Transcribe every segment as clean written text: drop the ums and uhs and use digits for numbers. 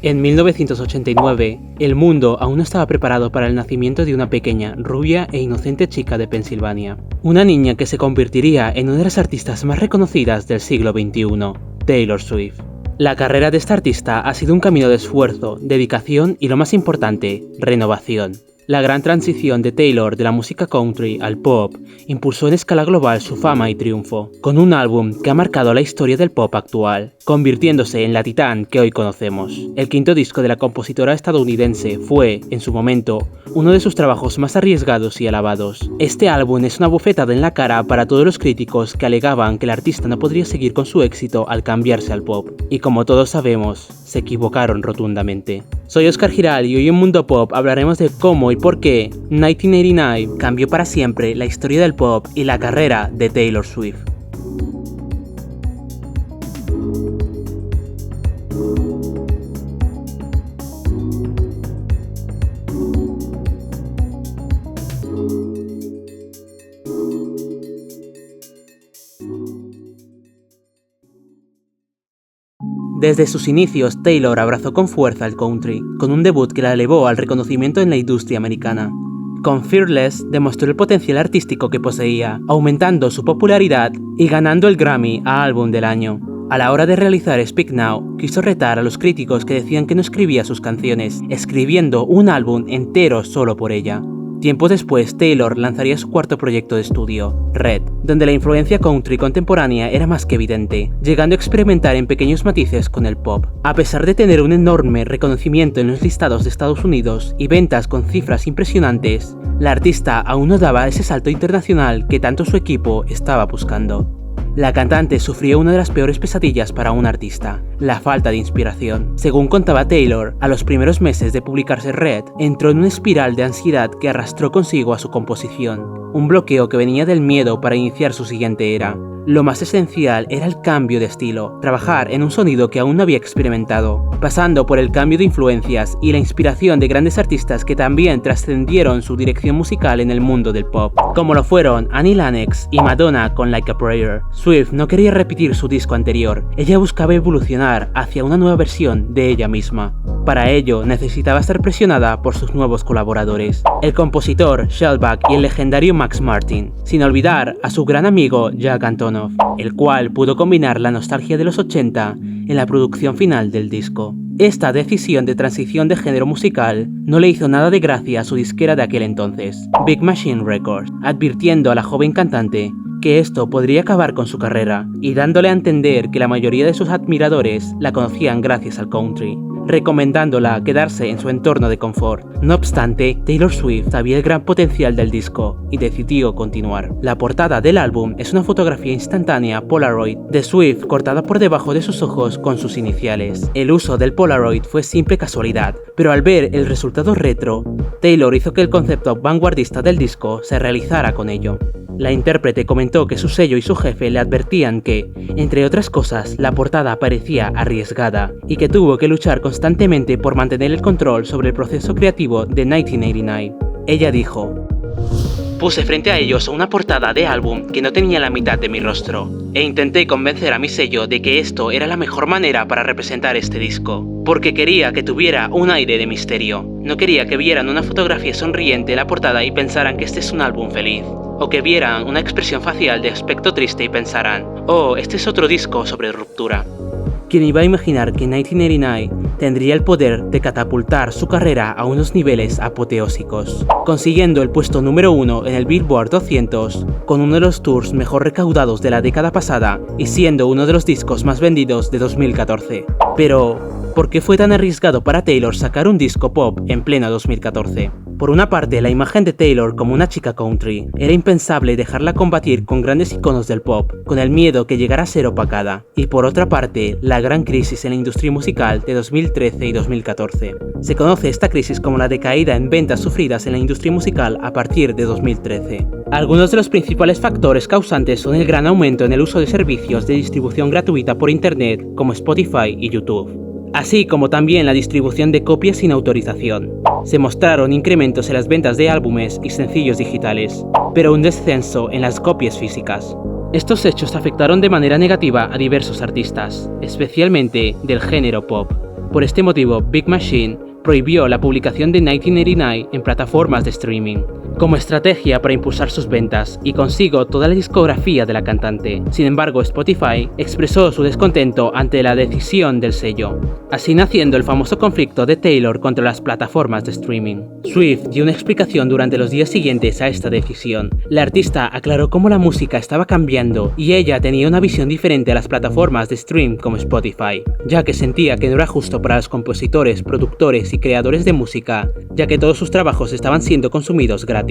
En 1989, el mundo aún no estaba preparado para el nacimiento de una pequeña, rubia e inocente chica de Pensilvania. Una niña que se convertiría en una de las artistas más reconocidas del siglo XXI, Taylor Swift. La carrera de esta artista ha sido un camino de esfuerzo, dedicación y, lo más importante, renovación. La gran transición de Taylor de la música country al pop impulsó en escala global su fama y triunfo, con un álbum que ha marcado la historia del pop actual, convirtiéndose en la titán que hoy conocemos. El quinto disco de la compositora estadounidense fue, en su momento, uno de sus trabajos más arriesgados y alabados. Este álbum es una bofetada en la cara para todos los críticos que alegaban que el artista no podría seguir con su éxito al cambiarse al pop, y como todos sabemos, se equivocaron rotundamente. Soy Oscar Giral y hoy en Mundo Pop hablaremos de cómo y por qué 1989 cambió para siempre la historia del pop y la carrera de Taylor Swift. Desde sus inicios, Taylor abrazó con fuerza el country, con un debut que la elevó al reconocimiento en la industria americana. Con Fearless demostró el potencial artístico que poseía, aumentando su popularidad y ganando el Grammy a Álbum del Año. A la hora de realizar Speak Now, quiso retar a los críticos que decían que no escribía sus canciones, escribiendo un álbum entero solo por ella. Tiempo después, Taylor lanzaría su cuarto proyecto de estudio, Red, donde la influencia country contemporánea era más que evidente, llegando a experimentar en pequeños matices con el pop. A pesar de tener un enorme reconocimiento en los listados de Estados Unidos y ventas con cifras impresionantes, la artista aún no daba ese salto internacional que tanto su equipo estaba buscando. La cantante sufrió una de las peores pesadillas para un artista, la falta de inspiración. Según contaba Taylor, a los primeros meses de publicarse Red, entró en una espiral de ansiedad que arrastró consigo a su composición, un bloqueo que venía del miedo para iniciar su siguiente era. Lo más esencial era el cambio de estilo, trabajar en un sonido que aún no había experimentado, pasando por el cambio de influencias y la inspiración de grandes artistas que también trascendieron su dirección musical en el mundo del pop, como lo fueron Annie Lennox y Madonna con Like a Prayer. Swift no quería repetir su disco anterior, ella buscaba evolucionar hacia una nueva versión de ella misma. Para ello, necesitaba ser presionada por sus nuevos colaboradores, el compositor Shellback y el legendario Max Martin, sin olvidar a su gran amigo Jack Antonoff, el cual pudo combinar la nostalgia de los 80 en la producción final del disco. Esta decisión de transición de género musical no le hizo nada de gracia a su disquera de aquel entonces, Big Machine Records, advirtiendo a la joven cantante que esto podría acabar con su carrera y dándole a entender que la mayoría de sus admiradores la conocían gracias al country, recomendándola quedarse en su entorno de confort. No obstante, Taylor Swift sabía el gran potencial del disco y decidió continuar. La portada del álbum es una fotografía instantánea Polaroid de Swift cortada por debajo de sus ojos con sus iniciales. El uso del Polaroid fue simple casualidad, pero al ver el resultado retro, Taylor hizo que el concepto vanguardista del disco se realizara con ello. La intérprete comentó que su sello y su jefe le advertían que, entre otras cosas, la portada parecía arriesgada y que tuvo que luchar constantemente por mantener el control sobre el proceso creativo de 1989. Ella dijo: "Puse frente a ellos una portada de álbum que no tenía la mitad de mi rostro, e intenté convencer a mi sello de que esto era la mejor manera para representar este disco, porque quería que tuviera un aire de misterio. No quería que vieran una fotografía sonriente en la portada y pensaran que este es un álbum feliz, o que vieran una expresión facial de aspecto triste y pensaran, oh, este es otro disco sobre ruptura". ¿Quién iba a imaginar que 1989 tendría el poder de catapultar su carrera a unos niveles apoteósicos, consiguiendo el puesto número 1 en el Billboard 200, con uno de los tours mejor recaudados de la década pasada y siendo uno de los discos más vendidos de 2014? Pero, ¿por qué fue tan arriesgado para Taylor sacar un disco pop en pleno 2014? Por una parte, la imagen de Taylor como una chica country. Era impensable dejarla combatir con grandes iconos del pop, con el miedo que llegara a ser opacada. Y por otra parte, la gran crisis en la industria musical de 2013 y 2014. Se conoce esta crisis como la decaída en ventas sufridas en la industria musical a partir de 2013. Algunos de los principales factores causantes son el gran aumento en el uso de servicios de distribución gratuita por internet como Spotify y YouTube, así como también la distribución de copias sin autorización. Se mostraron incrementos en las ventas de álbumes y sencillos digitales, pero un descenso en las copias físicas. Estos hechos afectaron de manera negativa a diversos artistas, especialmente del género pop. Por este motivo, Big Machine prohibió la publicación de 1989 en plataformas de streaming, como estrategia para impulsar sus ventas y consigo toda la discografía de la cantante. Sin embargo, Spotify expresó su descontento ante la decisión del sello, así naciendo el famoso conflicto de Taylor contra las plataformas de streaming. Swift dio una explicación durante los días siguientes a esta decisión. La artista aclaró cómo la música estaba cambiando y ella tenía una visión diferente a las plataformas de stream como Spotify, ya que sentía que no era justo para los compositores, productores y creadores de música, ya que todos sus trabajos estaban siendo consumidos gratis.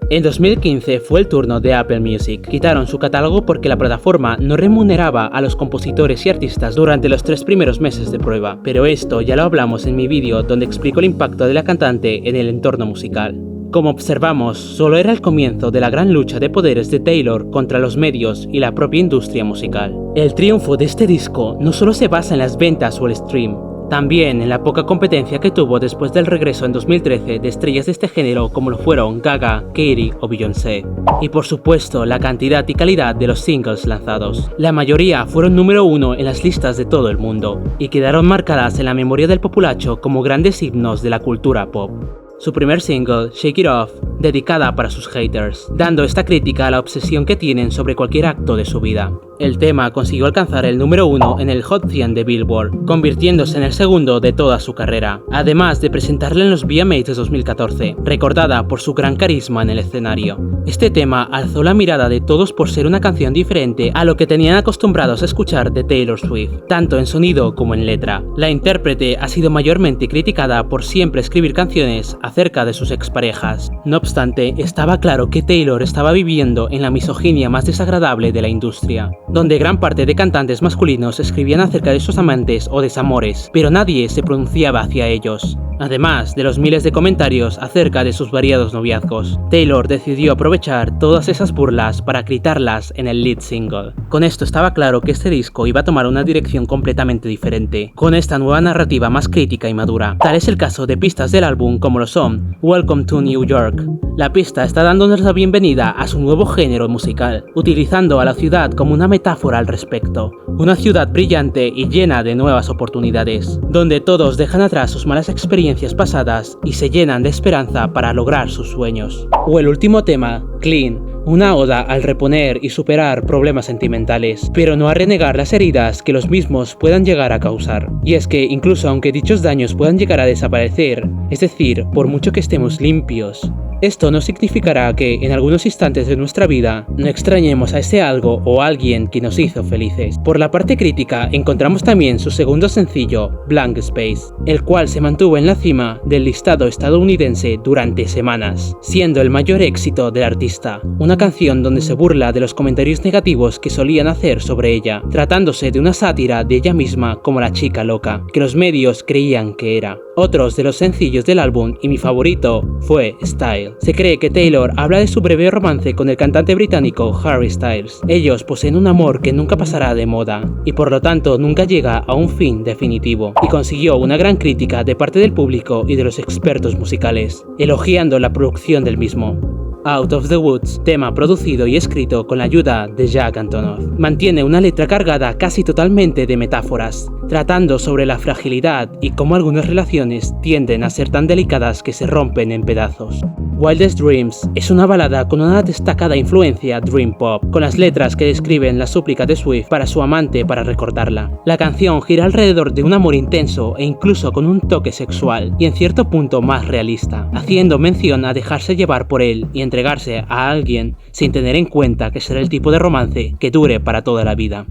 En 2015 fue el turno de Apple Music. Quitaron su catálogo porque la plataforma no remuneraba a los compositores y artistas durante los 3 primeros meses de prueba, pero esto ya lo hablamos en mi vídeo donde explico el impacto de la cantante en el entorno musical. Como observamos, solo era el comienzo de la gran lucha de poderes de Taylor contra los medios y la propia industria musical. El triunfo de este disco no solo se basa en las ventas o el stream, también en la poca competencia que tuvo después del regreso en 2013 de estrellas de este género como lo fueron Gaga, Katy o Beyoncé. Y por supuesto, la cantidad y calidad de los singles lanzados. La mayoría fueron número 1 en las listas de todo el mundo, y quedaron marcadas en la memoria del populacho como grandes himnos de la cultura pop. Su primer single, Shake It Off, dedicada para sus haters, dando esta crítica a la obsesión que tienen sobre cualquier acto de su vida. El tema consiguió alcanzar el número 1 en el Hot 100 de Billboard, convirtiéndose en el segundo de toda su carrera, además de presentarla en los VMAs de 2014, recordada por su gran carisma en el escenario. Este tema alzó la mirada de todos por ser una canción diferente a lo que tenían acostumbrados a escuchar de Taylor Swift, tanto en sonido como en letra. La intérprete ha sido mayormente criticada por siempre escribir canciones acerca de sus exparejas. No obstante, estaba claro que Taylor estaba viviendo en la misoginia más desagradable de la industria, donde gran parte de cantantes masculinos escribían acerca de sus amantes o desamores, pero nadie se pronunciaba hacia ellos. Además de los miles de comentarios acerca de sus variados noviazgos, Taylor decidió aprovechar todas esas burlas para gritarlas en el lead single. Con esto estaba claro que este disco iba a tomar una dirección completamente diferente, con esta nueva narrativa más crítica y madura. Tal es el caso de pistas del álbum como lo son Welcome to New York. La pista está dándonos la bienvenida a su nuevo género musical, utilizando a la ciudad como una metáfora al respecto. Una ciudad brillante y llena de nuevas oportunidades, donde todos dejan atrás sus malas experiencias pasadas y se llenan de esperanza para lograr sus sueños. O el último tema, Clean, una oda al reponer y superar problemas sentimentales, pero no a renegar las heridas que los mismos puedan llegar a causar. Y es que incluso aunque dichos daños puedan llegar a desaparecer, es decir, por mucho que estemos limpios, esto no significará que en algunos instantes de nuestra vida no extrañemos a ese algo o alguien que nos hizo felices. Por la parte crítica encontramos también su segundo sencillo, Blank Space, el cual se mantuvo en la cima del listado estadounidense durante semanas, siendo el mayor éxito del artista. Una canción donde se burla de los comentarios negativos que solían hacer sobre ella, tratándose de una sátira de ella misma como la chica loca, que los medios creían que era. Otros de los sencillos del álbum, y mi favorito, fue Style. Se cree que Taylor habla de su breve romance con el cantante británico Harry Styles. Ellos poseen un amor que nunca pasará de moda, y por lo tanto nunca llega a un fin definitivo, y consiguió una gran crítica de parte del público y de los expertos musicales, elogiando la producción del mismo. Out of the Woods, tema producido y escrito con la ayuda de Jack Antonoff, mantiene una letra cargada casi totalmente de metáforas, tratando sobre la fragilidad y cómo algunas relaciones tienden a ser tan delicadas que se rompen en pedazos. Wildest Dreams es una balada con una destacada influencia dream pop, con las letras que describen la súplica de Swift para su amante para recordarla. La canción gira alrededor de un amor intenso e incluso con un toque sexual y en cierto punto más realista, haciendo mención a dejarse llevar por él y entregarse a alguien sin tener en cuenta que será el tipo de romance que dure para toda la vida.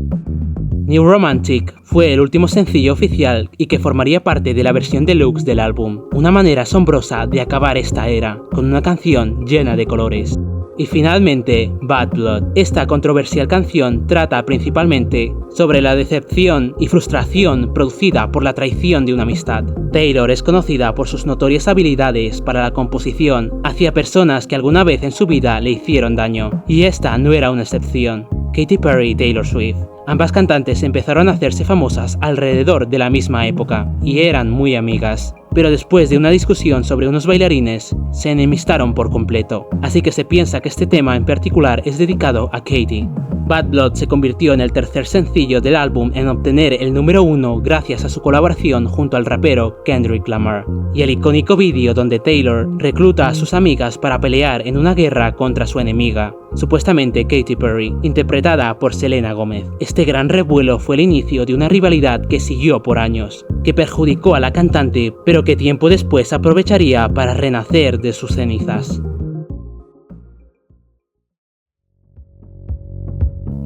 New Romantic fue el último sencillo oficial y que formaría parte de la versión deluxe del álbum, una manera asombrosa de acabar esta era, con una canción llena de colores. Y finalmente, Bad Blood. Esta controversial canción trata principalmente sobre la decepción y frustración producida por la traición de una amistad. Taylor es conocida por sus notorias habilidades para la composición hacia personas que alguna vez en su vida le hicieron daño, y esta no era una excepción. Katy Perry y Taylor Swift. Ambas cantantes empezaron a hacerse famosas alrededor de la misma época y eran muy amigas. pero después de una discusión sobre unos bailarines, se enemistaron por completo, así que se piensa que este tema en particular es dedicado a Katie. Bad Blood se convirtió en el tercer sencillo del álbum en obtener el número 1 gracias a su colaboración junto al rapero Kendrick Lamar, y el icónico vídeo donde Taylor recluta a sus amigas para pelear en una guerra contra su enemiga, supuestamente Katy Perry, interpretada por Selena Gomez. Este gran revuelo fue el inicio de una rivalidad que siguió por años, que perjudicó a la cantante, pero que tiempo después aprovecharía para renacer de sus cenizas.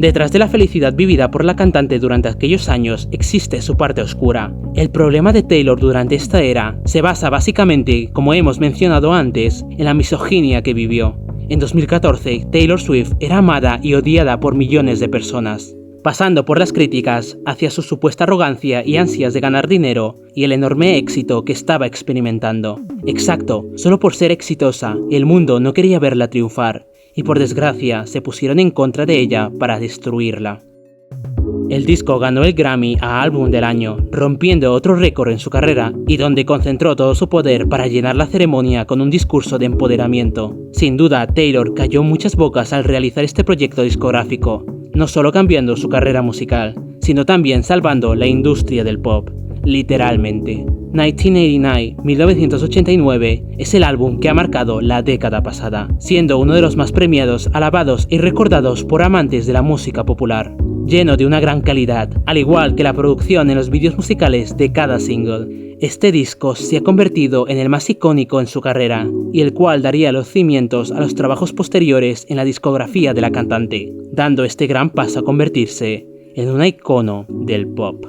Detrás de la felicidad vivida por la cantante durante aquellos años existe su parte oscura. El problema de Taylor durante esta era se basa básicamente, como hemos mencionado antes, en la misoginia que vivió. En 2014, Taylor Swift era amada y odiada por millones de personas, pasando por las críticas hacia su supuesta arrogancia y ansias de ganar dinero y el enorme éxito que estaba experimentando. Exacto, solo por ser exitosa, el mundo no quería verla triunfar, y por desgracia se pusieron en contra de ella para destruirla. El disco ganó el Grammy a Álbum del Año, rompiendo otro récord en su carrera y donde concentró todo su poder para llenar la ceremonia con un discurso de empoderamiento. Sin duda, Taylor calló muchas bocas al realizar este proyecto discográfico, no solo cambiando su carrera musical, sino también salvando la industria del pop, literalmente. 1989 es el álbum que ha marcado la década pasada, siendo uno de los más premiados, alabados y recordados por amantes de la música popular, lleno de una gran calidad, al igual que la producción en los vídeos musicales de cada single. Este disco se ha convertido en el más icónico en su carrera, y el cual daría los cimientos a los trabajos posteriores en la discografía de la cantante, dando este gran paso a convertirse en una icono del pop.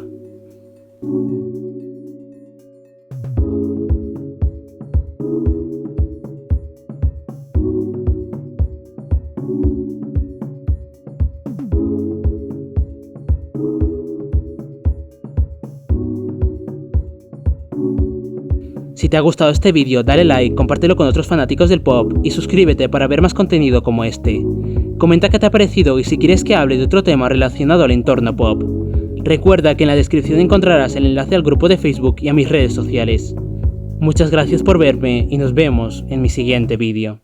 Si te ha gustado este vídeo, dale like, compártelo con otros fanáticos del pop y suscríbete para ver más contenido como este. Comenta qué te ha parecido y si quieres que hable de otro tema relacionado al entorno pop. Recuerda que en la descripción encontrarás el enlace al grupo de Facebook y a mis redes sociales. Muchas gracias por verme y nos vemos en mi siguiente vídeo.